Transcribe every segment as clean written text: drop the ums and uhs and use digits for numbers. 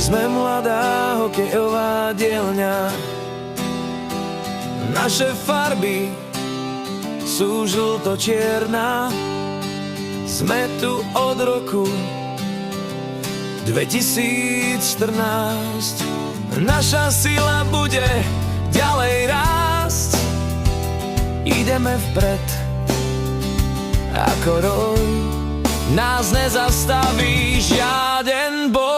Sme mladá hokejová dielňa, naše farby sú žlto-čierna. Sme tu od roku 2014. Naša sila bude ďalej rásť. Ideme vpred ako roj, nás nezastaví žiaden boj.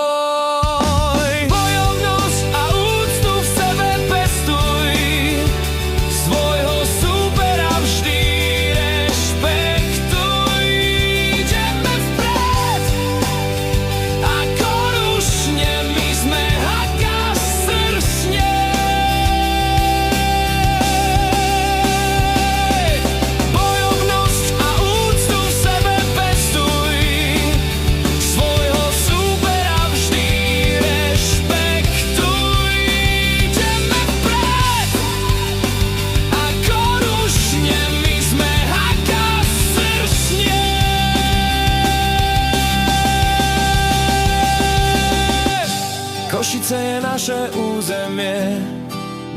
Bojovnosť a úctu v sebe pestuj, svojho supera vždy rešpektuj. Ideme vpred ako rušne, my sme haka sršne. Bojovnosť a úctu v sebe pestuj, svojho supera vždy rešpektuj. Ideme vpred ako rušne, my sme haka sršne. Košice je naše územie,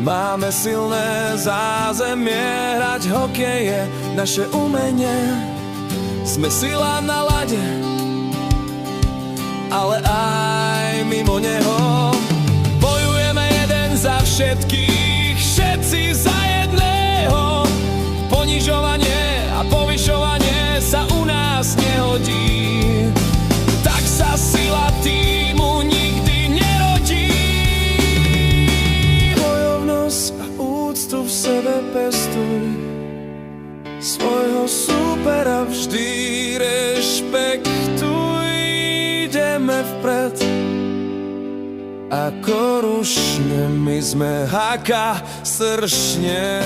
máme silné zázemie. Hrať hokej je naše umenie, sme sila na ľade, ale aj mimo neho. Bojujeme jeden za všetkých, všetci za jedného. Ponižovanie a povyšovanie sa u nás nehodí, tak sa sila týmu nikdy nerodí. Bojovnosť a úctu v sebe pestuj, svojho supera vždy rešpektuj. Ideme vpred ako rušne, my sme haka sršne.